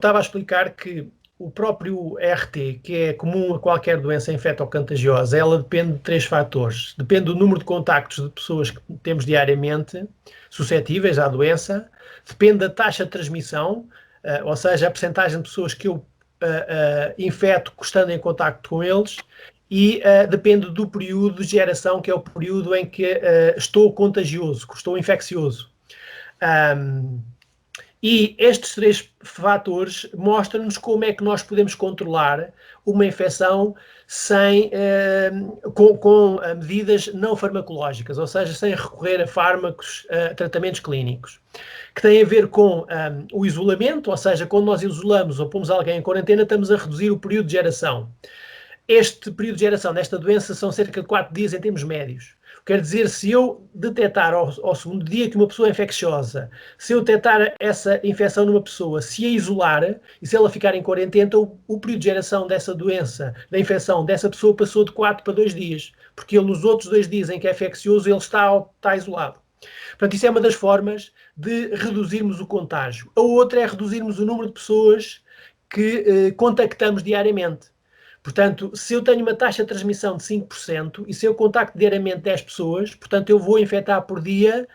estava a explicar que o próprio RT, que é comum a qualquer doença infecto-contagiosa, ela depende de 3 fatores. Depende do número de contactos de pessoas que temos diariamente suscetíveis à doença, depende da taxa de transmissão, ou seja, a percentagem de pessoas que eu infecto estando em contacto com eles, e depende do período de geração, que é o período em que estou contagioso, que estou infeccioso. E estes 3 fatores mostram-nos como é que nós podemos controlar uma infecção com medidas não farmacológicas, ou seja, sem recorrer a fármacos, tratamentos clínicos, que têm a ver com o isolamento, ou seja, quando nós isolamos ou pomos alguém em quarentena, estamos a reduzir o período de geração. Este período de geração desta doença são cerca de 4 dias em termos médios. Quer dizer, se eu detectar ao segundo dia que uma pessoa é infecciosa, se eu detectar essa infecção numa pessoa, se a isolar e se ela ficar em quarentena, o período de geração dessa doença, da infecção dessa pessoa, passou de 4 para 2 dias, porque ele nos outros 2 dias em que é infeccioso, ele está isolado. Portanto, isso é uma das formas de reduzirmos o contágio. A outra é reduzirmos o número de pessoas que contactamos diariamente. Portanto, se eu tenho uma taxa de transmissão de 5% e se eu contacto diariamente 10 pessoas, portanto, eu vou infectar por dia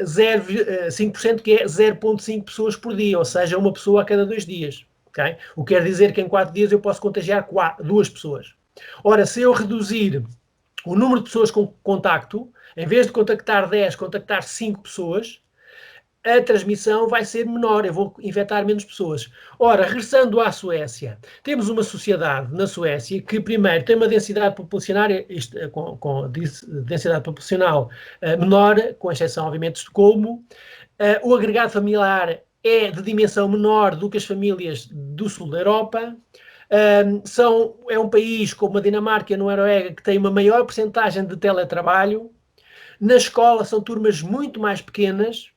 5%, que é 0,5 pessoas por dia, ou seja, uma pessoa a cada 2 dias. Okay? O que quer dizer que em 4 dias eu posso contagiar 2 pessoas. Ora, se eu reduzir o número de pessoas com contacto, em vez de contactar 10, contactar 5 pessoas, a transmissão vai ser menor, eu vou infectar menos pessoas. Ora, regressando à Suécia, temos uma sociedade na Suécia que, primeiro, tem uma densidade populacional, com densidade populacional menor, com exceção, obviamente, de Estocolmo. O agregado familiar é de dimensão menor do que as famílias do sul da Europa. É um país como a Dinamarca e a Noruega que tem uma maior percentagem de teletrabalho. Na escola são turmas muito mais pequenas.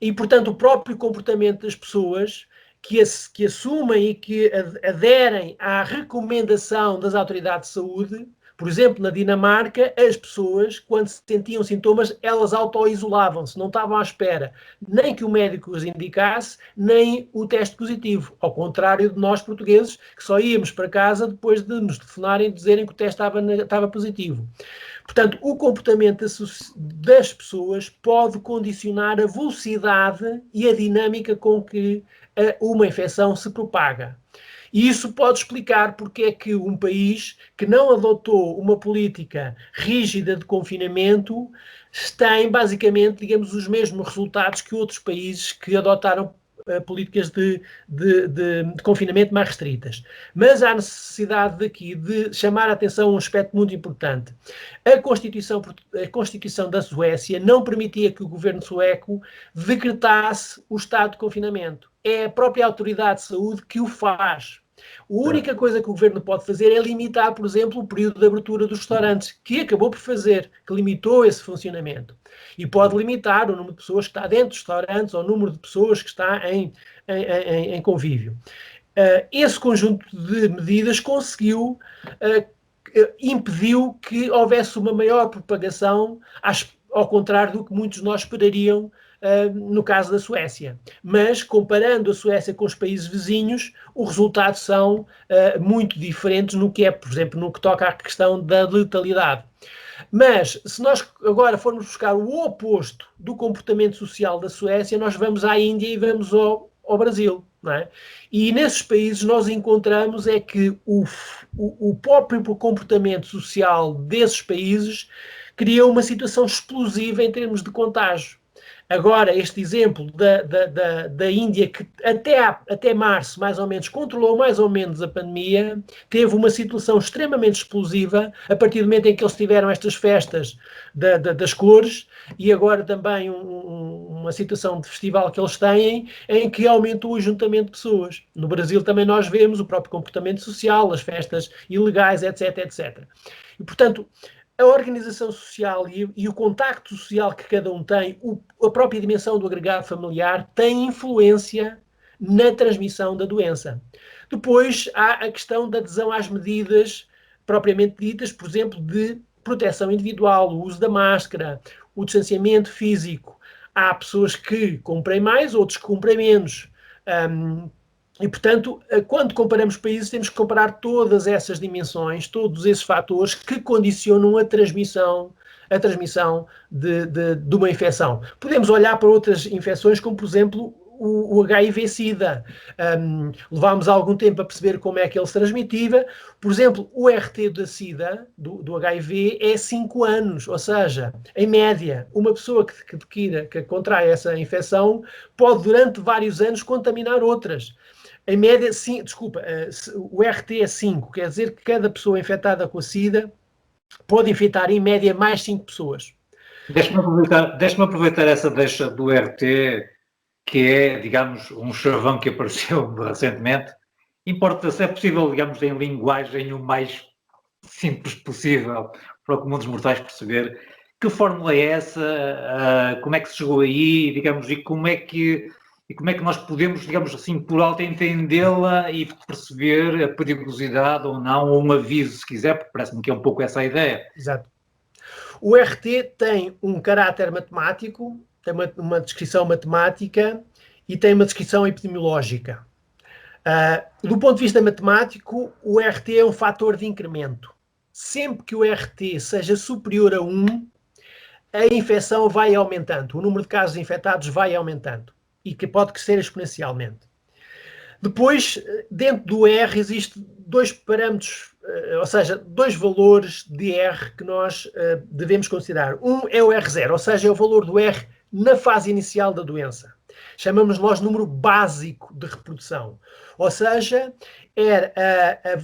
E, portanto, o próprio comportamento das pessoas que assumem e que aderem à recomendação das autoridades de saúde, por exemplo, na Dinamarca, as pessoas, quando sentiam sintomas, elas auto-isolavam-se, não estavam à espera nem que o médico os indicasse, nem o teste positivo, ao contrário de nós portugueses, que só íamos para casa depois de nos telefonarem e dizerem que o teste estava positivo. Portanto, o comportamento das pessoas pode condicionar a velocidade e a dinâmica com que uma infecção se propaga. E isso pode explicar porque é que um país que não adotou uma política rígida de confinamento tem basicamente, digamos, os mesmos resultados que outros países que adotaram políticas de confinamento mais restritas. Mas há necessidade daqui de chamar a atenção a um aspecto muito importante. A Constituição da Suécia não permitia que o governo sueco decretasse o estado de confinamento. É a própria autoridade de saúde que o faz. A única coisa que o governo pode fazer é limitar, por exemplo, o período de abertura dos restaurantes, que acabou por fazer, que limitou esse funcionamento. E pode limitar o número de pessoas que está dentro dos restaurantes ou o número de pessoas que está em convívio. Esse conjunto de medidas impediu que houvesse uma maior propagação, ao contrário do que muitos de nós esperariam no caso da Suécia. Mas, comparando a Suécia com os países vizinhos, os resultados são muito diferentes no que é, por exemplo, no que toca à questão da letalidade. Mas, se nós agora formos buscar o oposto do comportamento social da Suécia, nós vamos à Índia e vamos ao Brasil. Não é? E nesses países nós encontramos é que o próprio comportamento social desses países cria uma situação explosiva em termos de contágio. Agora, este exemplo da Índia, que até março, mais ou menos, controlou mais ou menos a pandemia, teve uma situação extremamente explosiva a partir do momento em que eles tiveram estas festas das cores e agora também uma situação de festival que eles têm em que aumentou o ajuntamento de pessoas. No Brasil também nós vemos o próprio comportamento social, as festas ilegais, etc, etc. E, portanto, a organização social e o contacto social que cada um tem, a própria dimensão do agregado familiar, tem influência na transmissão da doença. Depois há a questão da adesão às medidas propriamente ditas, por exemplo, de proteção individual, o uso da máscara, o distanciamento físico. Há pessoas que cumprem mais, outros que cumprem menos. E, portanto, quando comparamos países, temos que comparar todas essas dimensões, todos esses fatores que condicionam a transmissão de uma infecção. Podemos olhar para outras infecções, como, por exemplo, o HIV-Sida. Levámos algum tempo a perceber como é que ele se transmitia. Por exemplo, o RT da SIDA, do HIV, é 5 anos, ou seja, em média, uma pessoa que contrai essa infecção pode, durante vários anos, contaminar outras. Em média, sim, desculpa, o RT é 5, quer dizer que cada pessoa infectada com a SIDA pode infectar, em média, mais 5 pessoas. Deixa-me aproveitar essa deixa do RT, que é, digamos, um chavão que apareceu recentemente. Importa, se é possível, digamos, em linguagem o mais simples possível para o comum dos mortais perceber que fórmula é essa, como é que se chegou aí, digamos, e como é que nós podemos, digamos assim, por alto entendê-la e perceber a perigosidade ou não, ou um aviso, se quiser, porque parece-me que é um pouco essa a ideia. Exato. O RT tem um caráter matemático, tem uma descrição matemática e tem uma descrição epidemiológica. Do ponto de vista matemático, o RT é um fator de incremento. Sempre que o RT seja superior a 1, a infecção vai aumentando, o número de casos infectados vai aumentando e que pode crescer exponencialmente. Depois, dentro do R, existem 2 parâmetros, ou seja, 2 valores de R que nós devemos considerar. Um é o R0, ou seja, é o valor do R na fase inicial da doença. Chamamos nós número básico de reprodução. Ou seja, é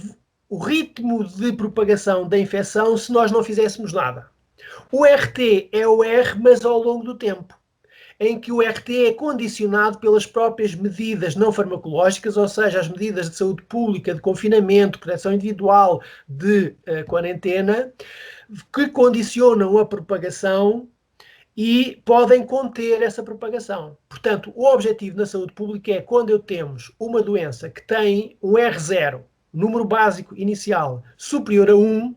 o ritmo de propagação da infecção se nós não fizéssemos nada. O RT é o R, mas ao longo do tempo, em que o RT é condicionado pelas próprias medidas não farmacológicas, ou seja, as medidas de saúde pública, de confinamento, proteção individual, de quarentena, que condicionam a propagação e podem conter essa propagação. Portanto, o objetivo na saúde pública é, quando temos uma doença que tem um R0, número básico inicial, superior a 1,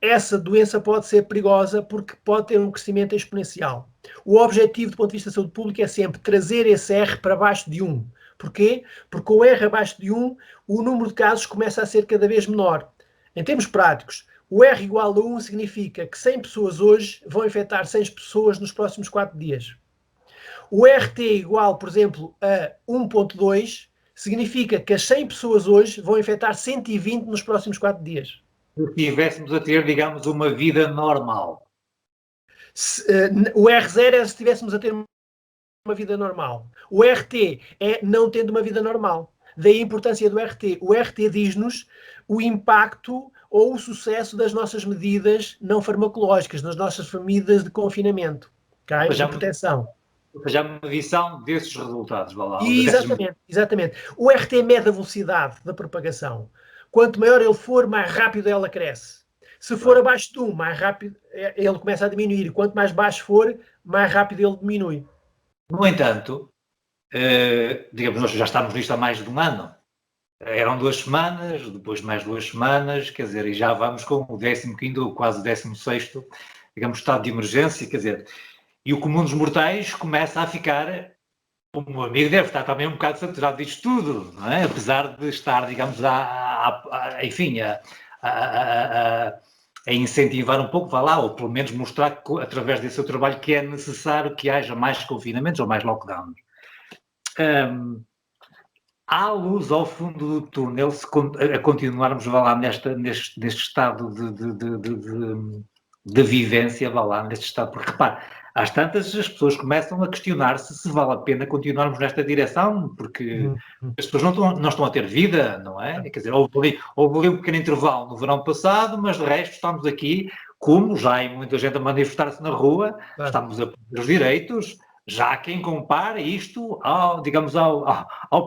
essa doença pode ser perigosa porque pode ter um crescimento exponencial. O objetivo, do ponto de vista da saúde pública, é sempre trazer esse R para baixo de 1. Porquê? Porque com o R abaixo de 1, o número de casos começa a ser cada vez menor. Em termos práticos, o R igual a 1 significa que 100 pessoas hoje vão infectar 100 pessoas nos próximos 4 dias. O RT igual, por exemplo, a 1.2 significa que as 100 pessoas hoje vão infectar 120 nos próximos 4 dias. Se estivéssemos a ter, digamos, uma vida normal. O R0 é se estivéssemos a ter uma vida normal. O RT é não tendo uma vida normal. Daí a importância do RT. O RT diz-nos o impacto ou o sucesso das nossas medidas não farmacológicas, das nossas medidas de confinamento, okay? De proteção. Ou seja, a medição desses resultados. Exatamente. O RT mede a velocidade da propagação. Quanto maior ele for, mais rápido ela cresce. Se for abaixo de 1, mais rápido ele começa a diminuir. Quanto mais baixo for, mais rápido ele diminui. No entanto, digamos, nós já estamos nisto há mais de um ano. Eram 2 semanas, depois mais 2 semanas, quer dizer, e já vamos com o 15º, quase 16º, digamos, estado de emergência, quer dizer, e o comum dos mortais começa a ficar, como o meu amigo deve estar também um bocado saturado disto tudo, não é? Apesar de estar, digamos, enfim, a incentivar um pouco, vá lá, ou pelo menos mostrar que, através desse seu trabalho, que é necessário que haja mais confinamentos ou mais lockdowns. Há luz ao fundo do túnel se a continuarmos, vá lá, neste estado de vivência, vá lá, neste estado, porque repare, às tantas as pessoas começam a questionar-se se vale a pena continuarmos nesta direção, porque as pessoas não estão a ter vida, não é? Quer dizer, houve ali um pequeno intervalo no verão passado, mas de resto estamos aqui, como já há muita gente a manifestar-se na rua, estamos a perder os direitos. Já há quem compare isto ao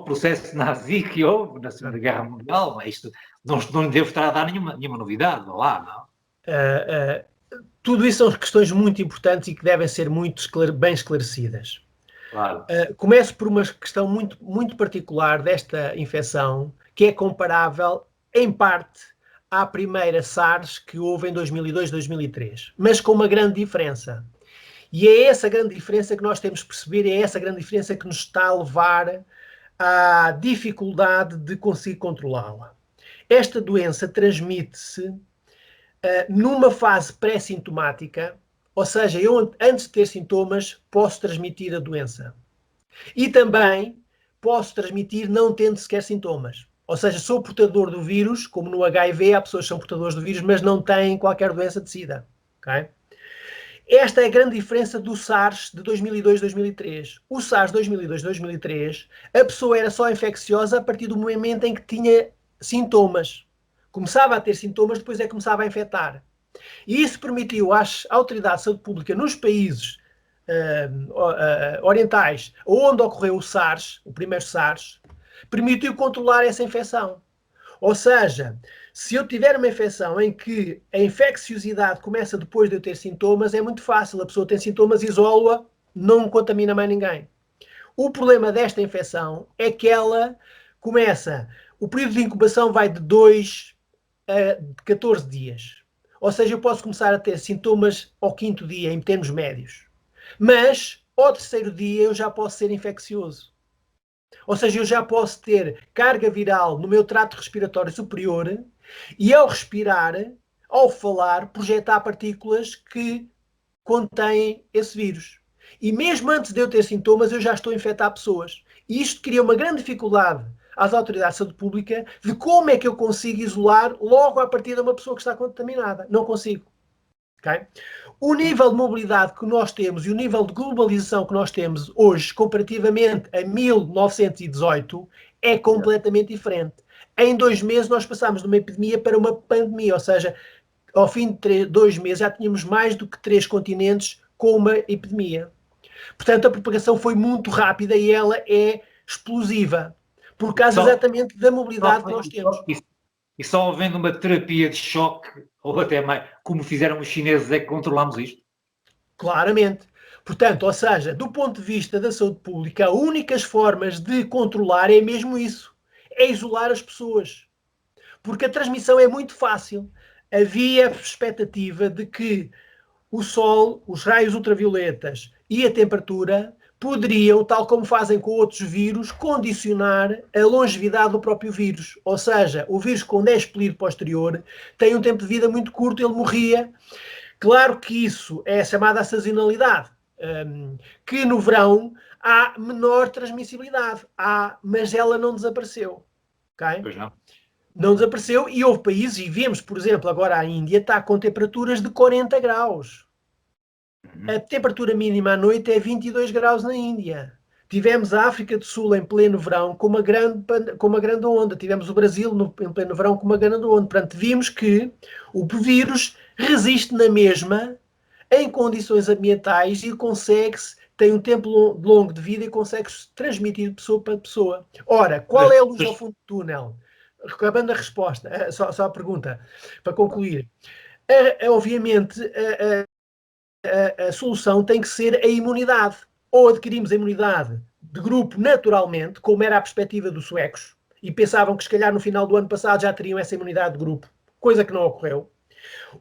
processo nazi que houve na Segunda Guerra Mundial. Isto não devo estar a dar nenhuma novidade, lá, não? Tudo isso são questões muito importantes e que devem ser muito bem esclarecidas. Claro. Começo por uma questão muito, muito particular desta infecção, que é comparável, em parte, à primeira SARS que houve em 2002, 2003, mas com uma grande diferença. E é essa grande diferença que nós temos que perceber, é essa grande diferença que nos está a levar há dificuldade de conseguir controlá-la. Esta doença transmite-se numa fase pré-sintomática, ou seja, eu antes de ter sintomas posso transmitir a doença. E também posso transmitir não tendo sequer sintomas. Ou seja, sou portador do vírus, como no HIV, há pessoas que são portadores do vírus, mas não têm qualquer doença de SIDA. Okay? Esta é a grande diferença do SARS de 2002-2003. O SARS 2002-2003, a pessoa era só infecciosa a partir do momento em que tinha sintomas. Começava a ter sintomas, depois é que começava a infectar. E isso permitiu às autoridades de saúde pública nos países orientais, onde ocorreu o SARS, o primeiro SARS, permitiu controlar essa infecção. Ou seja, se eu tiver uma infecção em que a infecciosidade começa depois de eu ter sintomas, é muito fácil. A pessoa tem sintomas, isola-a, não contamina mais ninguém. O problema desta infecção é que ela começa, o período de incubação vai de 2 a 14 dias. Ou seja, eu posso começar a ter sintomas ao 5º dia, em termos médios. Mas, ao 3º dia, eu já posso ser infeccioso. Ou seja, eu já posso ter carga viral no meu trato respiratório superior e, ao respirar, ao falar, projetar partículas que contêm esse vírus. E mesmo antes de eu ter sintomas, eu já estou a infectar pessoas. E isto cria uma grande dificuldade às autoridades de saúde pública de como é que eu consigo isolar logo a partir de uma pessoa que está contaminada. Não consigo. Okay? O nível de mobilidade que nós temos e o nível de globalização que nós temos hoje, comparativamente a 1918, é completamente diferente. Em 2 meses nós passámos de uma epidemia para uma pandemia, ou seja, ao fim de 2 meses já tínhamos mais do que 3 continentes com uma epidemia. Portanto, a propagação foi muito rápida e ela é explosiva, por causa exatamente da mobilidade que nós temos. E só havendo uma terapia de choque, ou até mais, como fizeram os chineses, é que controlamos isto? Claramente. Portanto, ou seja, do ponto de vista da saúde pública, as únicas formas de controlar é mesmo isso. É isolar as pessoas. Porque a transmissão é muito fácil. Havia a expectativa de que o sol, os raios ultravioletas e a temperatura poderiam, tal como fazem com outros vírus, condicionar a longevidade do próprio vírus. Ou seja, o vírus com 10 período posterior tem um tempo de vida muito curto, ele morria. Claro que isso é chamada sazonalidade, que no verão há menor transmissibilidade, mas ela não desapareceu. Okay? Pois não. Não desapareceu e houve países, e vemos, por exemplo, agora a Índia está com temperaturas de 40 graus. A temperatura mínima à noite é 22 graus na Índia. Tivemos a África do Sul em pleno verão com uma grande onda. Tivemos o Brasil em pleno verão com uma grande onda. Portanto, vimos que o vírus resiste na mesma em condições ambientais e consegue-se, tem um tempo longo de vida e consegue-se transmitir de pessoa para pessoa. Ora, qual é a luz ao fundo do túnel? Acabando a resposta, só a pergunta, para concluir. Obviamente, a solução tem que ser a imunidade. Ou adquirimos a imunidade de grupo naturalmente, como era a perspectiva dos suecos, e pensavam que se calhar no final do ano passado já teriam essa imunidade de grupo, coisa que não ocorreu.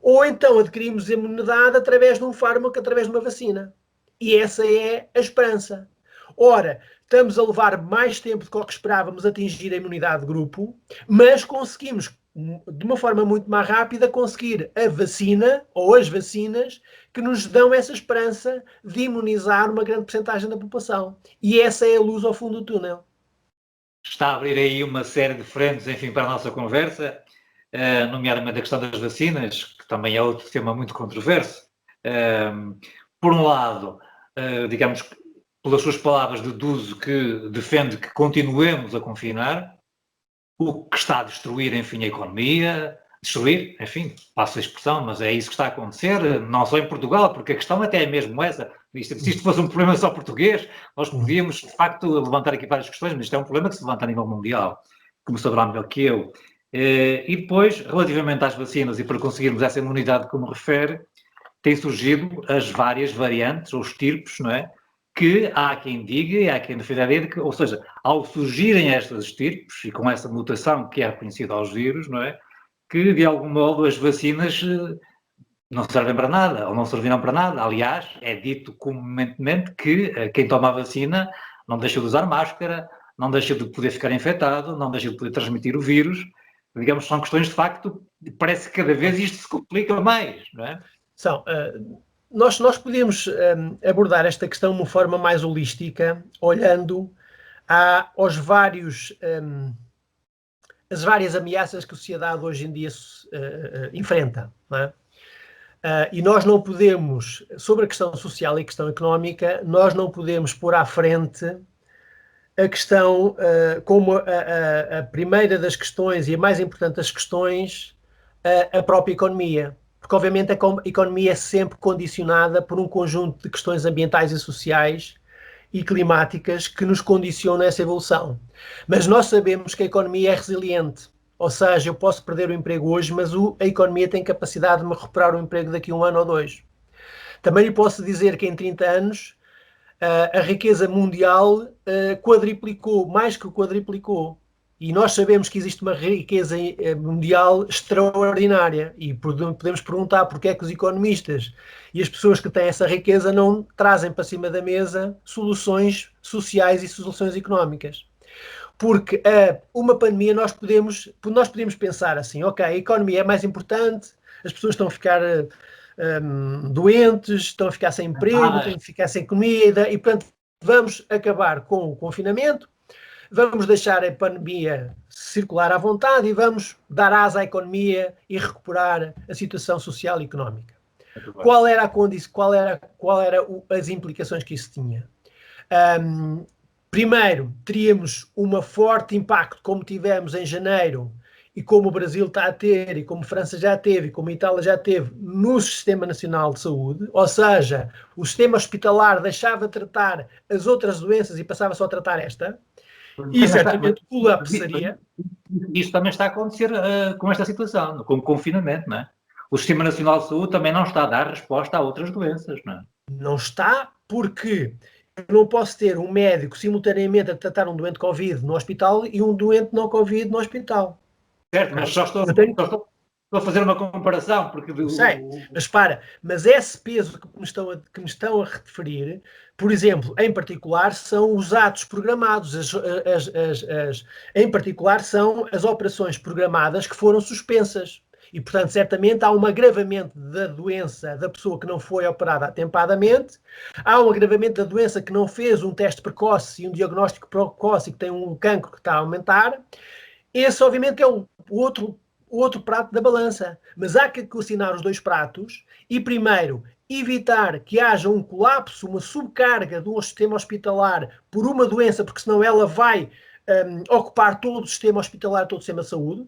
Ou então adquirimos a imunidade através de um fármaco, através de uma vacina. E essa é a esperança. Ora, estamos a levar mais tempo do que esperávamos a atingir a imunidade de grupo, mas conseguimos, de uma forma muito mais rápida, conseguir a vacina ou as vacinas que nos dão essa esperança de imunizar uma grande porcentagem da população. E essa é a luz ao fundo do túnel. Está a abrir aí uma série de frentes, enfim, para a nossa conversa, nomeadamente a questão das vacinas, que também é outro tema muito controverso. Por um lado, digamos, pelas suas palavras, deduzo que defende que continuemos a confinar, o que está a destruir, enfim, a economia, destruir, enfim, passo a expressão, mas é isso que está a acontecer, não só em Portugal, porque a questão até é mesmo essa. Se isto fosse um problema só português, nós podíamos, de facto, levantar aqui várias questões, mas isto é um problema que se levanta a nível mundial, como saberá melhor que eu. E depois, relativamente às vacinas e para conseguirmos essa imunidade como refere, têm surgido as várias variantes, ou estirpes, não é? Que há quem diga e há quem defenda a ideia de que, ou seja, ao surgirem estas estirpes e com essa mutação que é reconhecida aos vírus, não é? Que de algum modo as vacinas não servem para nada ou não servirão para nada. Aliás, é dito comumente que quem toma a vacina não deixa de usar máscara, não deixa de poder ficar infectado, não deixa de poder transmitir o vírus. Digamos, são questões de facto, parece que cada vez isto se complica mais, não é? Nós podemos abordar esta questão de uma forma mais holística, olhando as várias ameaças que a sociedade hoje em dia enfrenta, não é? E nós não podemos, sobre a questão social e a questão económica, nós não podemos pôr à frente a questão como a primeira das questões e a mais importante das questões, a própria economia. Porque, obviamente, a economia é sempre condicionada por um conjunto de questões ambientais e sociais e climáticas que nos condicionam essa evolução. Mas nós sabemos que a economia é resiliente. Ou seja, eu posso perder o emprego hoje, mas a economia tem capacidade de me recuperar o emprego daqui a 1 ano ou 2. Também lhe posso dizer que em 30 anos a riqueza mundial quadriplicou, mais que quadriplicou. E nós sabemos que existe uma riqueza mundial extraordinária e podemos perguntar porque é que os economistas e as pessoas que têm essa riqueza não trazem para cima da mesa soluções sociais e soluções económicas. Porque uma pandemia nós podemos pensar assim, ok, a economia é mais importante, as pessoas estão a ficar doentes, estão a ficar sem emprego, estão a ficar sem comida e, portanto, vamos acabar com o confinamento, vamos deixar a pandemia circular à vontade e vamos dar asa à economia e recuperar a situação social e económica. Qual era as implicações que isso tinha? Primeiro, teríamos um forte impacto, como tivemos em janeiro, e como o Brasil está a ter, e como a França já teve, e como a Itália já teve, no Sistema Nacional de Saúde, ou seja, o sistema hospitalar deixava de tratar as outras doenças e passava só a tratar esta, e certamente o colapso seria... Isso também está a acontecer com esta situação, com o confinamento, não é? O Sistema Nacional de Saúde também não está a dar resposta a outras doenças, não é? Não está, porque eu não posso ter um médico simultaneamente a tratar um doente Covid no hospital e um doente não Covid no hospital. Certo, mas só estou a fazer uma comparação, porque... mas esse peso que me estão a referir, por exemplo, em particular, são os atos programados, em particular são as operações programadas que foram suspensas. E, portanto, certamente há um agravamento da doença da pessoa que não foi operada atempadamente, há um agravamento da doença que não fez um teste precoce e um diagnóstico precoce e que tem um cancro que está a aumentar. Esse, obviamente, é o outro prato da balança. Mas há que equacionar os dois pratos e, primeiro, evitar que haja um colapso, uma subcarga do sistema hospitalar por uma doença, porque senão ela vai ocupar todo o sistema hospitalar, todo o sistema de saúde.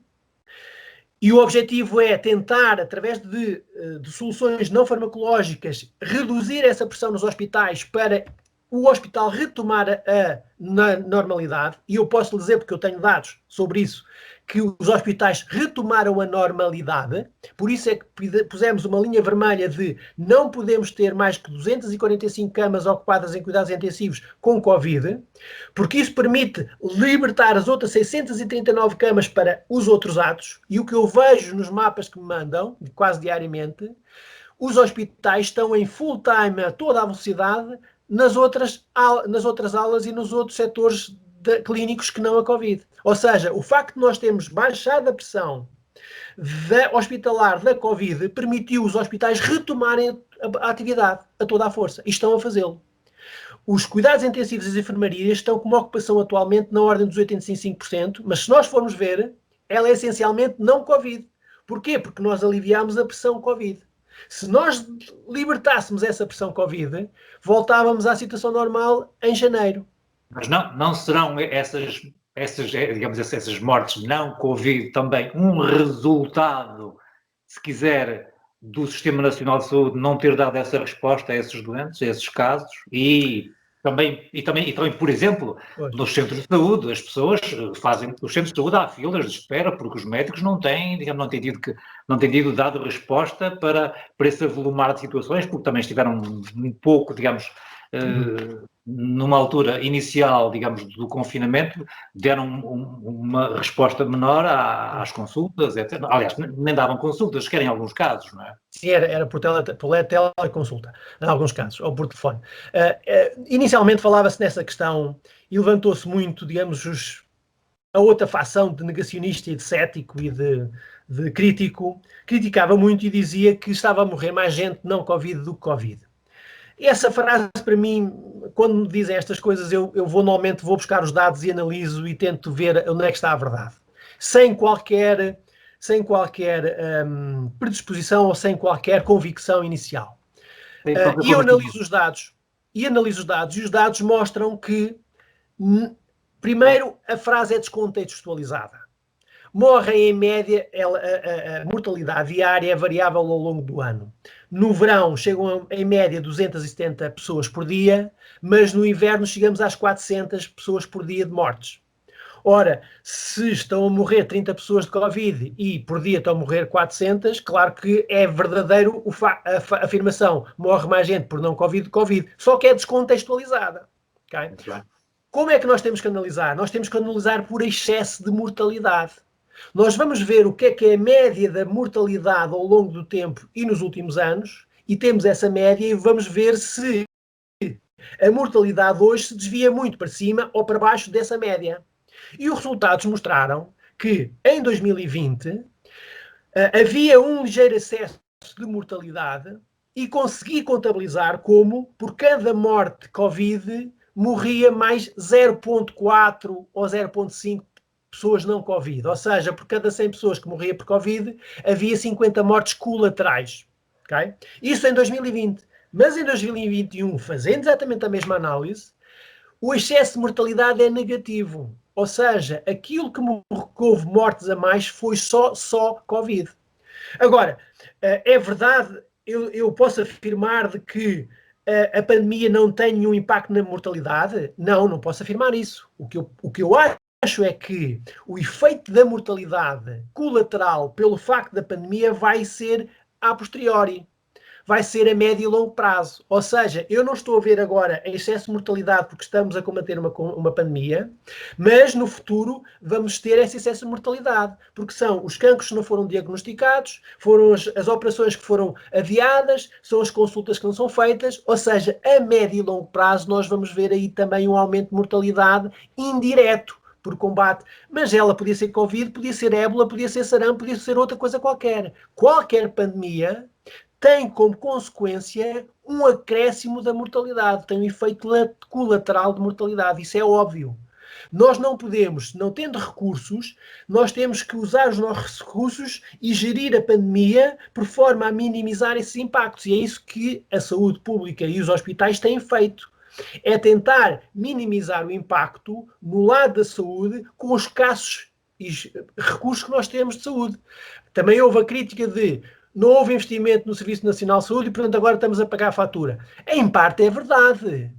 E o objetivo é tentar, através de soluções não farmacológicas, reduzir essa pressão nos hospitais para o hospital retomar a normalidade. E eu posso lhe dizer, porque eu tenho dados sobre isso, que os hospitais retomaram a normalidade. Por isso é que pusemos uma linha vermelha de não podemos ter mais que 245 camas ocupadas em cuidados intensivos com Covid, porque isso permite libertar as outras 639 camas para os outros atos. E o que eu vejo nos mapas que me mandam, quase diariamente, os hospitais estão em full time a toda a velocidade nas outras alas e nos outros setores clínicos que não a Covid. Ou seja, o facto de nós termos baixado a pressão hospitalar da Covid permitiu os hospitais retomarem a atividade a toda a força e estão a fazê-lo. Os cuidados intensivos e as enfermarias estão com uma ocupação atualmente na ordem dos 85%, mas se nós formos ver, ela é essencialmente não Covid. Porquê? Porque nós aliviámos a pressão Covid. Se nós libertássemos essa pressão Covid, voltávamos à situação normal em janeiro. Mas não serão essas mortes não Covid também um resultado, se quiser, do Sistema Nacional de Saúde não ter dado essa resposta a esses doentes, a esses casos, e também, por exemplo, nos centros de saúde, as pessoas fazem, os centros de saúde há filas de espera porque os médicos não têm tido dado resposta para esse avolumar de situações, porque também estiveram um pouco, numa altura inicial, digamos, do confinamento, deram uma resposta menor às consultas, etc. Aliás, nem davam consultas, sequer em alguns casos, não é? Sim, era por teleconsulta, em alguns casos, ou por telefone. Inicialmente falava-se nessa questão e levantou-se muito, digamos, a outra facção de negacionista e de cético e de crítico, criticava muito e dizia que estava a morrer mais gente não Covid do que Covid. Essa frase, para mim, quando me dizem estas coisas, eu normalmente vou buscar os dados e analiso e tento ver onde é que está a verdade. Sem qualquer predisposição ou sem qualquer convicção inicial. E eu analiso os dados. E os dados mostram que, primeiro, a frase é descontextualizada. Morrem em média, a mortalidade diária é variável ao longo do ano. No verão chegam em média 270 pessoas por dia, mas no inverno chegamos às 400 pessoas por dia de mortes. Ora, se estão a morrer 30 pessoas de Covid e por dia estão a morrer 400, claro que é verdadeiro a afirmação, morre mais gente por não Covid do que Covid, só que é descontextualizada. Okay? Como é que nós temos que analisar? Nós temos que analisar por excesso de mortalidade. Nós vamos ver o que é a média da mortalidade ao longo do tempo e nos últimos anos, e temos essa média e vamos ver se a mortalidade hoje se desvia muito para cima ou para baixo dessa média. E os resultados mostraram que em 2020 havia um ligeiro excesso de mortalidade e consegui contabilizar como por cada morte Covid morria mais 0,4 ou 0,5 pessoas não Covid. Ou seja, por cada 100 pessoas que morria por Covid, havia 50 mortes colaterais. Okay? Isso em 2020. Mas em 2021, fazendo exatamente a mesma análise, o excesso de mortalidade é negativo. Ou seja, aquilo que houve mortes a mais foi só Covid. Agora, é verdade, eu posso afirmar de que a pandemia não tem nenhum impacto na mortalidade? Não posso afirmar isso. O que eu acho é que o efeito da mortalidade colateral pelo facto da pandemia vai ser a posteriori. Vai ser a médio e longo prazo. Ou seja, eu não estou a ver agora excesso de mortalidade porque estamos a combater uma pandemia, mas no futuro vamos ter esse excesso de mortalidade, porque são os cancros que não foram diagnosticados, foram as operações que foram adiadas, são as consultas que não são feitas, ou seja, a médio e longo prazo nós vamos ver aí também um aumento de mortalidade indireto por combate, mas ela podia ser Covid, podia ser ébola, podia ser sarampo, podia ser outra coisa qualquer. Qualquer pandemia tem como consequência um acréscimo da mortalidade, tem um efeito colateral de mortalidade, isso é óbvio. Nós não podemos, não tendo recursos, nós temos que usar os nossos recursos e gerir a pandemia por forma a minimizar esses impactos, e é isso que a saúde pública e os hospitais têm feito. É tentar minimizar o impacto no lado da saúde com os escassos recursos que nós temos de saúde. Também houve a crítica de não houve investimento no Serviço Nacional de Saúde e, portanto, agora estamos a pagar a fatura. Em parte é verdade.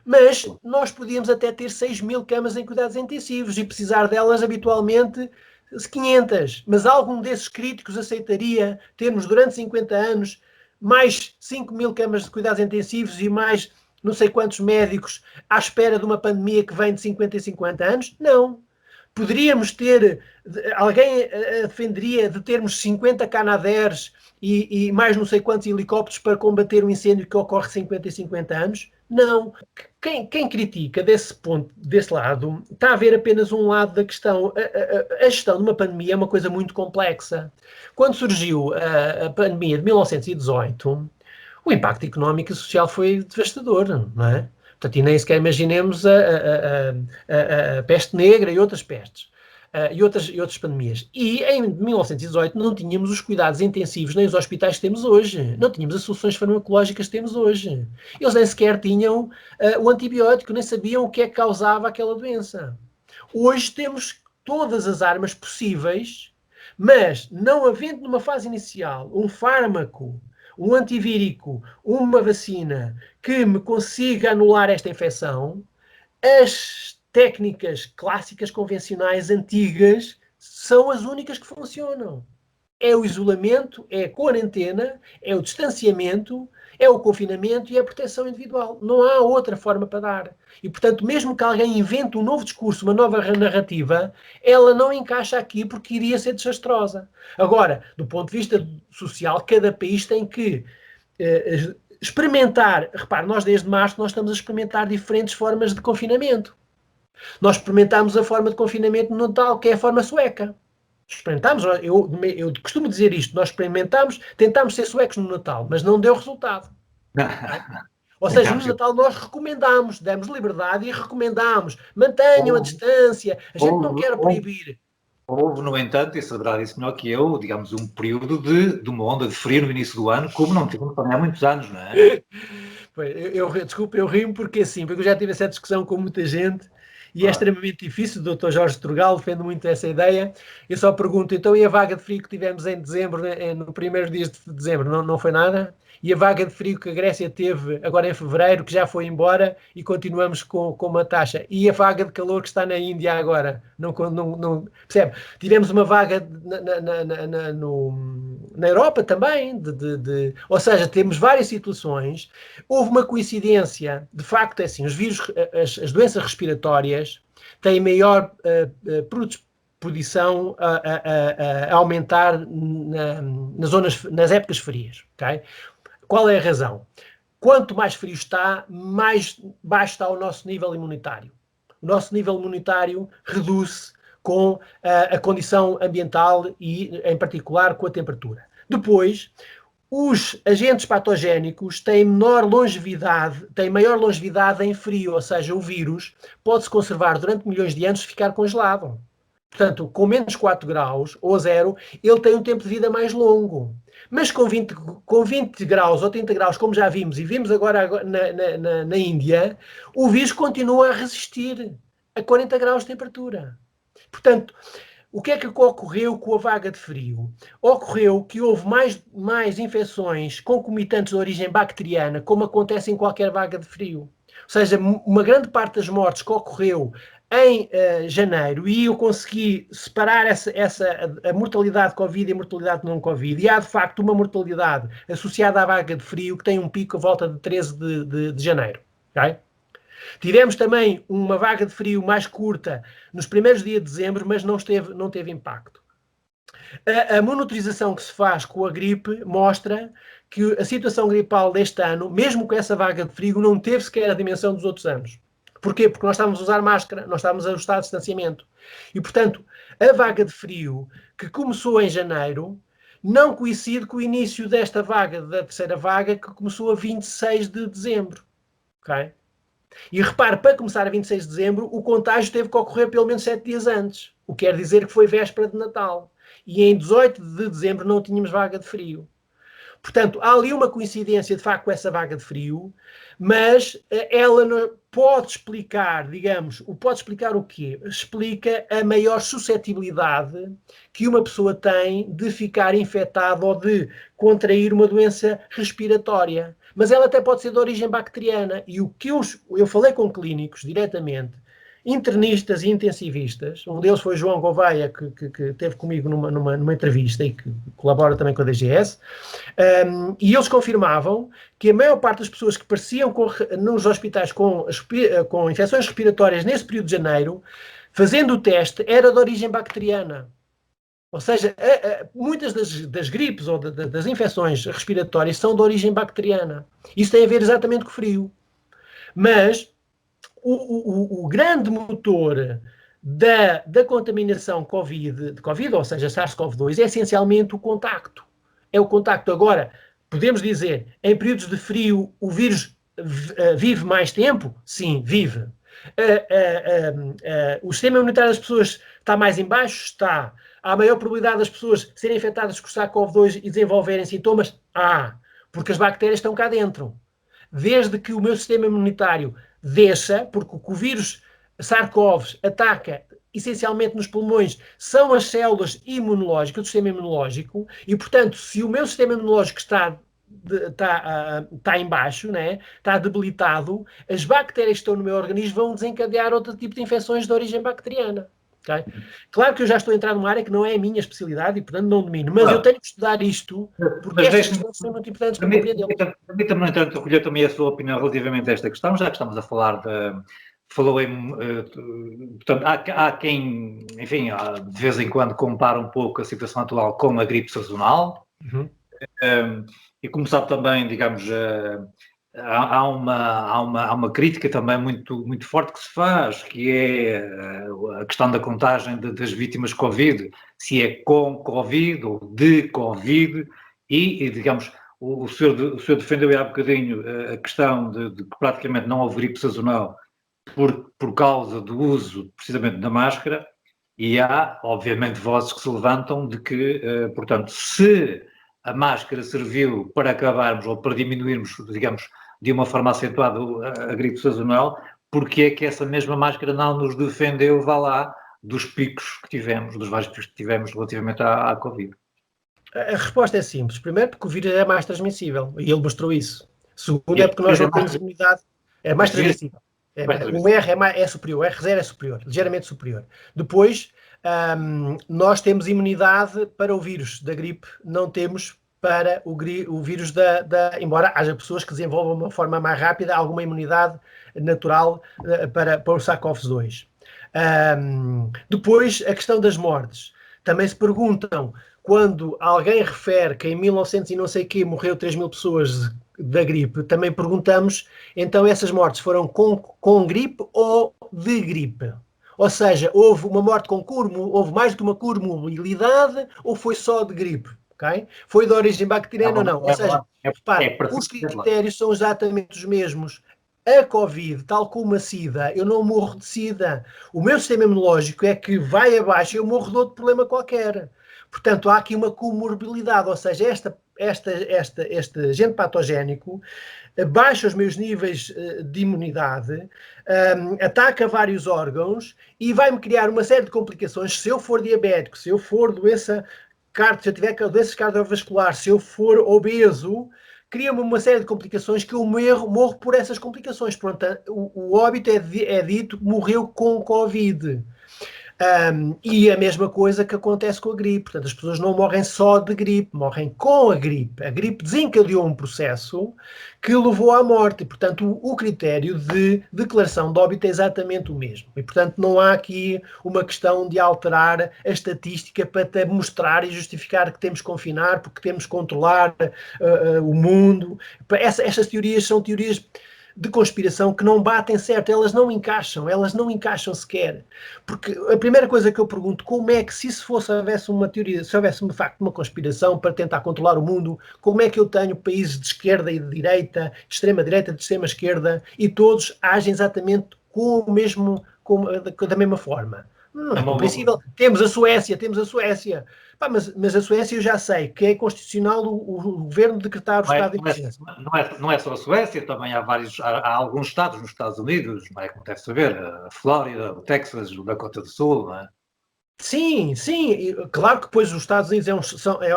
Mas nós podíamos até ter 6.000 camas em cuidados intensivos e precisar delas habitualmente 500. Mas algum desses críticos aceitaria termos durante 50 anos mais 5.000 camas de cuidados intensivos e mais não sei quantos médicos à espera de uma pandemia que vem de 50 em 50 anos? Não. Poderíamos ter, alguém defenderia de termos 50 Canadairs e mais não sei quantos helicópteros para combater um incêndio que ocorre 50 em 50 anos? Não. Quem critica desse ponto, desse lado, está a ver apenas um lado da questão. A gestão de uma pandemia é uma coisa muito complexa. Quando surgiu a pandemia de 1918, o impacto económico e social foi devastador, não é? Portanto, e nem sequer imaginemos a peste negra e outras pestes. E outras pandemias. E em 1918 não tínhamos os cuidados intensivos nem os hospitais que temos hoje. Não tínhamos as soluções farmacológicas que temos hoje. Eles nem sequer tinham o antibiótico, nem sabiam o que é que causava aquela doença. Hoje temos todas as armas possíveis, mas não havendo numa fase inicial um fármaco, um antivírico, uma vacina que me consiga anular esta infecção, as técnicas clássicas, convencionais, antigas, são as únicas que funcionam. é o isolamento, é a quarentena, é o distanciamento, é o confinamento e a proteção individual. Não há outra forma para dar. E, portanto, mesmo que alguém invente um novo discurso, uma nova narrativa, ela não encaixa aqui porque iria ser desastrosa. Agora, do ponto de vista social, cada país tem que experimentar. Repare, nós desde março nós estamos a experimentar diferentes formas de confinamento. Nós experimentámos a forma de confinamento no Natal, que é a forma sueca. Experimentámos, eu costumo dizer isto, nós experimentámos, tentámos ser suecos no Natal, mas não deu resultado. Ou seja, no Natal nós recomendámos, demos liberdade e recomendámos, mantenham a distância, a gente não quer proibir. Houve, no entanto, e saberá disso melhor que eu, digamos, um período de uma onda de frio no início do ano, como não tivemos também há muitos anos, não é? Desculpa, eu rimo porque eu já tive essa discussão com muita gente e é extremamente difícil. O Dr. Jorge Turgal defende muito essa ideia. Eu só pergunto, então, e a vaga de frio que tivemos em dezembro, no primeiros dias de dezembro, não foi nada? E a vaga de frio que a Grécia teve agora em fevereiro, que já foi embora, e continuamos com uma taxa. E a vaga de calor que está na Índia agora? Não, percebe? Tivemos uma vaga na Europa também, ou seja, temos várias situações. Houve uma coincidência, de facto, é assim, os vírus, as doenças respiratórias têm maior predisposição a aumentar nas épocas frias, ok? Qual é a razão? Quanto mais frio está, mais baixo está o nosso nível imunitário. O nosso nível imunitário reduz com a condição ambiental e, em particular, com a temperatura. Depois, os agentes patogénicos têm maior longevidade em frio, ou seja, o vírus pode-se conservar durante milhões de anos e ficar congelado. Portanto, com menos 4 graus ou 0, ele tem um tempo de vida mais longo. Mas com 20 graus ou 30 graus, como já vimos, e vimos agora na Índia, o vírus continua a resistir a 40 graus de temperatura. Portanto, o que é que ocorreu com a vaga de frio? Ocorreu que houve mais infecções concomitantes de origem bacteriana, como acontece em qualquer vaga de frio. Ou seja, uma grande parte das mortes que ocorreu em janeiro, e eu consegui separar a mortalidade Covid e a mortalidade não Covid, e há de facto uma mortalidade associada à vaga de frio que tem um pico à volta de 13 de janeiro. Okay? Tivemos também uma vaga de frio mais curta nos primeiros dias de dezembro, mas não teve impacto. A monitorização que se faz com a gripe mostra que a situação gripal deste ano, mesmo com essa vaga de frio, não teve sequer a dimensão dos outros anos. Porquê? Porque nós estávamos a usar máscara, nós estávamos a ajustar o distanciamento. E, portanto, a vaga de frio que começou em janeiro não coincide com o início desta vaga, da terceira vaga, que começou a 26 de dezembro. Ok? E repare, para começar a 26 de dezembro, o contágio teve que ocorrer pelo menos 7 dias antes, o que quer dizer que foi véspera de Natal. E em 18 de dezembro não tínhamos vaga de frio. Portanto, há ali uma coincidência, de facto, com essa vaga de frio, mas ela não pode explicar, pode explicar o quê? Explica a maior suscetibilidade que uma pessoa tem de ficar infectada ou de contrair uma doença respiratória. Mas ela até pode ser de origem bacteriana. E o que eu falei com clínicos diretamente, internistas e intensivistas, um deles foi João Gouveia, que esteve comigo numa entrevista e que colabora também com a DGS, e eles confirmavam que a maior parte das pessoas que apareciam nos hospitais com infecções respiratórias nesse período de janeiro, fazendo o teste, era de origem bacteriana. Ou seja, muitas das gripes ou das infecções respiratórias são de origem bacteriana. Isso tem a ver exatamente com o frio. Mas o grande motor da contaminação de Covid, ou seja, SARS-CoV-2, é essencialmente o contacto. É o contacto. Agora, podemos dizer, em períodos de frio, o vírus vive mais tempo? Sim, vive. O sistema imunitário das pessoas está mais em baixo? Está. Há maior probabilidade das pessoas serem infectadas com SARS-CoV-2 e desenvolverem sintomas? Há. Porque as bactérias estão cá dentro. Desde que o meu sistema imunitário desça, porque o que o vírus SARS-CoV ataca essencialmente nos pulmões são as células imunológicas, do sistema imunológico, e, portanto, se o meu sistema imunológico está em baixo, né, está debilitado, as bactérias que estão no meu organismo vão desencadear outro tipo de infecções de origem bacteriana. Okay? Claro que eu já estou a entrar numa área que não é a minha especialidade e, portanto, não domino, mas eu tenho que estudar isto porque estas questões são muito importantes para compreendê-las. Permita-me, no entanto, recolher também a sua opinião relativamente a esta questão, já que estamos a falar de... Falou em... portanto, há quem, enfim, de vez em quando compara um pouco a situação atual com a gripe sazonal. E como sabe também, digamos, há uma crítica também muito forte que se faz, que é a questão da contagem das vítimas Covid, se é com Covid ou de Covid, e digamos, o senhor defendeu há bocadinho a questão de que praticamente não houve gripe sazonal por causa do uso precisamente da máscara, e há, obviamente, vozes que se levantam de que, portanto, se a máscara serviu para acabarmos ou para diminuirmos, digamos, de uma forma acentuada a gripe sazonal, porque é que essa mesma máscara não nos defendeu, vá lá, dos picos que tivemos, dos vários picos que tivemos relativamente à Covid? A resposta é simples. Primeiro, porque o vírus é mais transmissível, e ele mostrou isso. Segundo, é porque nós não temos imunidade. É mais transmissível. O R é superior, o R0 é superior, ligeiramente superior. Depois, nós temos imunidade para o vírus da gripe, não temos para o vírus embora haja pessoas que desenvolvam de uma forma mais rápida alguma imunidade natural para o SARS-CoV-2. Depois, a questão das mortes. Também se perguntam, quando alguém refere que em 1900 e não sei quê morreu 3.000 pessoas da gripe, também perguntamos, então essas mortes foram com gripe ou de gripe? Ou seja, houve uma morte houve mais do que uma comorbilidade ou foi só de gripe? Okay? Foi de origem bacteriana ou não? Ou seja, repare, os critérios são exatamente os mesmos. A Covid, tal como a SIDA, eu não morro de SIDA. O meu sistema imunológico é que vai abaixo e eu morro de outro problema qualquer. Portanto, há aqui uma comorbilidade, ou seja, este agente patogénico baixa os meus níveis de imunidade, ataca vários órgãos e vai-me criar uma série de complicações. Se eu for diabético, se eu for se eu tiver doenças cardiovasculares, se eu for obeso, cria-me uma série de complicações que eu morro por essas complicações. Portanto, o óbito é dito morreu com Covid. E a mesma coisa que acontece com a gripe. Portanto, as pessoas não morrem só de gripe, morrem com a gripe. A gripe desencadeou um processo que levou à morte. E, portanto, o critério de declaração de óbito é exatamente o mesmo. E, portanto, não há aqui uma questão de alterar a estatística para mostrar e justificar que temos que confinar, porque temos que controlar o mundo. Estas teorias são teorias de conspiração que não batem certo, elas não encaixam sequer. Porque a primeira coisa que eu pergunto, como é que se houvesse uma teoria, se houvesse de facto uma conspiração para tentar controlar o mundo, como é que eu tenho países de esquerda e de direita, de extrema direita, de extrema esquerda, e todos agem exatamente da mesma forma? Não é compreensível. Temos a Suécia. Mas a Suécia eu já sei que é constitucional o governo decretar o estado de emergência. Não é só a Suécia, também há alguns estados nos Estados Unidos, não é? Como deve saber, a Flórida, o Texas, o Dakota do Sul, não é? Sim, claro que depois os Estados Unidos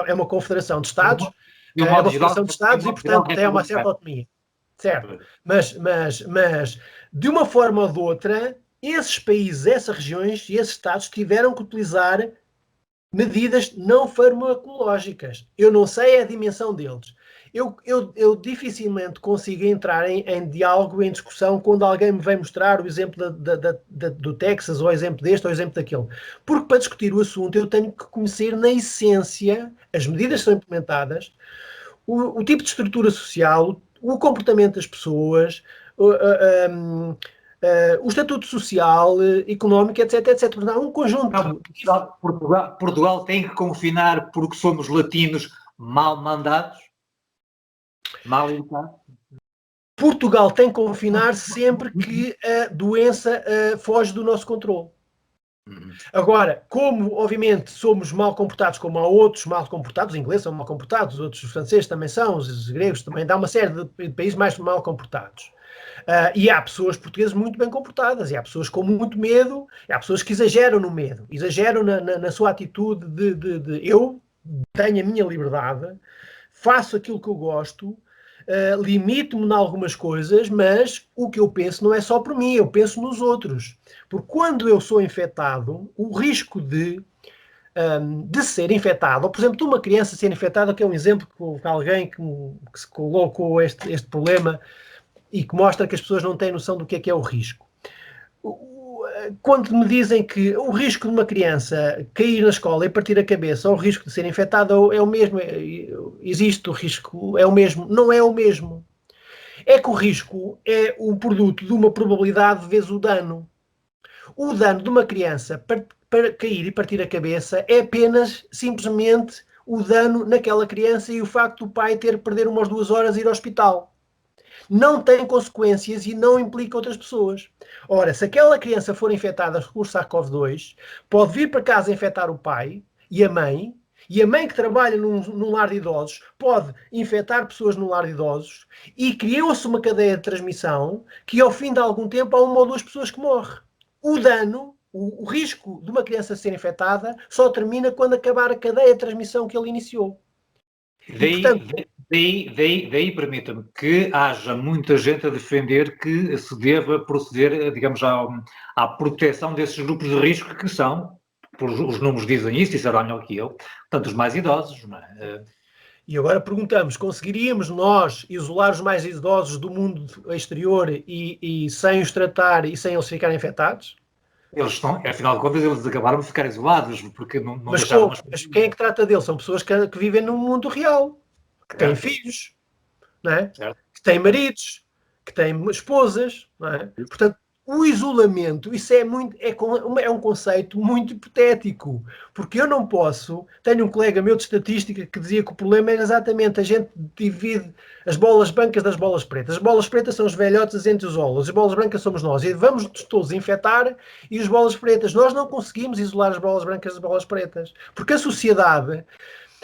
é uma confederação de Estados, e portanto tem uma certa autonomia, certo? Mas de uma forma ou de outra, esses países, essas regiões e esses Estados tiveram que utilizar medidas não farmacológicas. Eu não sei a dimensão deles. Eu dificilmente consigo entrar em diálogo, em discussão, quando alguém me vem mostrar o exemplo do Texas, ou o exemplo deste, ou o exemplo daquele. Porque para discutir o assunto eu tenho que conhecer na essência as medidas que são implementadas, o tipo de estrutura social, o comportamento das pessoas, o estatuto social, económico, etc, etc. Há um conjunto... Portugal tem que confinar porque somos latinos mal mandados? Mal educados? Portugal tem que confinar sempre que a doença foge do nosso controle. Agora, como obviamente somos mal comportados, como há outros mal comportados, os ingleses são mal comportados, os franceses também são, os gregos também, há uma série de países mais mal comportados. E há pessoas portuguesas muito bem comportadas, e há pessoas com muito medo, e há pessoas que exageram no medo, exageram na sua atitude de eu tenho a minha liberdade, faço aquilo que eu gosto, limito-me em algumas coisas, mas o que eu penso não é só por mim, eu penso nos outros. Porque quando eu sou infectado, o risco de ser infectado, ou por exemplo, de uma criança ser infectada, que é um exemplo que alguém que se colocou este problema e que mostra que as pessoas não têm noção do que é o risco. Quando me dizem que o risco de uma criança cair na escola e partir a cabeça ou o risco de ser infectada é o mesmo, existe o risco, é o mesmo, não é o mesmo. É que o risco é o produto de uma probabilidade vezes o dano. O dano de uma criança para cair e partir a cabeça é apenas, simplesmente, o dano naquela criança e o facto do pai ter que perder umas 2 horas e ir ao hospital. Não tem consequências e não implica outras pessoas. Ora, se aquela criança for infectada por SARS-CoV-2, pode vir para casa infectar o pai e a mãe que trabalha num lar de idosos pode infectar pessoas no lar de idosos e criou-se uma cadeia de transmissão que ao fim de algum tempo há 1 ou 2 pessoas que morrem. O dano, o risco de uma criança ser infectada só termina quando acabar a cadeia de transmissão que ele iniciou. Daí permita-me que haja muita gente a defender que se deva proceder, digamos, à proteção desses grupos de risco que são, os números dizem isso, e será melhor que eu, portanto, os mais idosos, não é? E agora perguntamos, conseguiríamos nós isolar os mais idosos do mundo exterior e sem os tratar e sem eles ficarem infectados? Eles estão, afinal de contas, eles acabaram de ficar isolados, porque não Mas, deixaram... mas quem é que trata deles? São pessoas que vivem no mundo real, que têm filhos, não é? Que têm maridos, que têm esposas, não é? Portanto, o isolamento, isso é um conceito muito hipotético, porque eu não posso... Tenho um colega meu de estatística que dizia que o problema era exatamente a gente divide as bolas brancas das bolas pretas. As bolas pretas são os velhotes entre os olos, as bolas brancas somos nós, e vamos todos infectar, e as bolas pretas, nós não conseguimos isolar as bolas brancas das bolas pretas, porque a sociedade...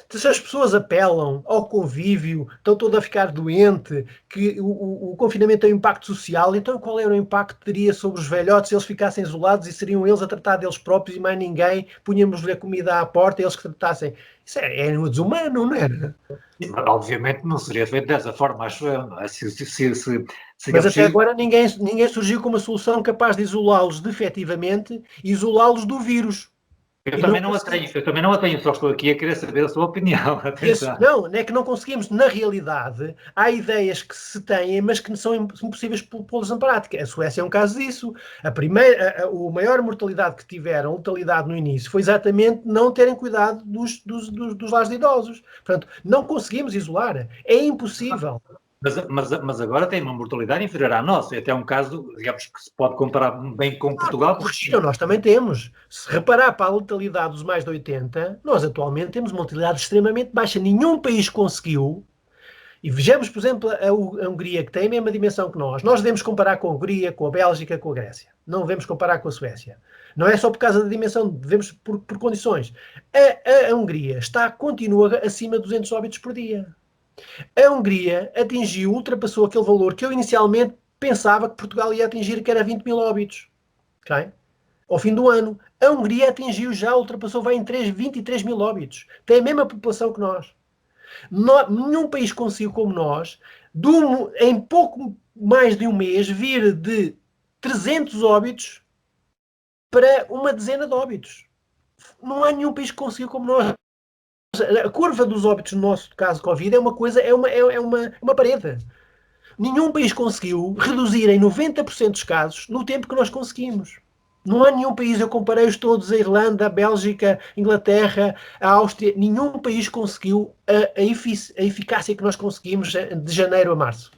Se as pessoas apelam ao convívio, estão todas a ficar doente, que o confinamento tem um impacto social, então qual era o impacto que teria sobre os velhotes se eles ficassem isolados e seriam eles a tratar deles próprios e mais ninguém? Punhamos-lhe a comida à porta e eles que tratassem. Isso é desumano, não era? Obviamente não seria feito dessa forma, acho eu. Não é? Mas até agora ninguém surgiu com uma solução capaz de isolá-los efetivamente, isolá-los do vírus. Eu também não a tenho, só estou aqui a querer saber a sua opinião. Não é que não conseguimos. Na realidade, há ideias que se têm, mas que são impossíveis pô-las em prática. A Suécia é um caso disso. A maior mortalidade que tiveram, letalidade no início, foi exatamente não terem cuidado dos lares de idosos. Portanto, não conseguimos isolar. É impossível. Mas agora tem uma mortalidade inferior à nossa. Até um caso, digamos, que se pode comparar bem com Portugal. Nós também temos. Se reparar para a letalidade dos mais de 80, nós atualmente temos uma letalidade extremamente baixa. Nenhum país conseguiu. E vejamos, por exemplo, a Hungria, que tem a mesma dimensão que nós. Nós devemos comparar com a Hungria, com a Bélgica, com a Grécia. Não devemos comparar com a Suécia. Não é só por causa da dimensão, devemos por condições. A Hungria continua acima de 200 óbitos por dia. A Hungria ultrapassou aquele valor que eu inicialmente pensava que Portugal ia atingir, que era 20 mil óbitos. Okay? Ao fim do ano. A Hungria ultrapassou, vai em 23 mil óbitos. Tem a mesma população que nós. Nenhum país conseguiu, como nós, em pouco mais de um mês, vir de 300 óbitos para uma dezena de óbitos. Não há nenhum país que conseguiu como nós. A curva dos óbitos no nosso caso Covid é uma parede. Nenhum país conseguiu reduzir em 90% dos casos no tempo que nós conseguimos. Não há nenhum país, eu comparei-os todos, a Irlanda, a Bélgica, a Inglaterra, a Áustria, nenhum país conseguiu a eficácia que nós conseguimos de janeiro a março.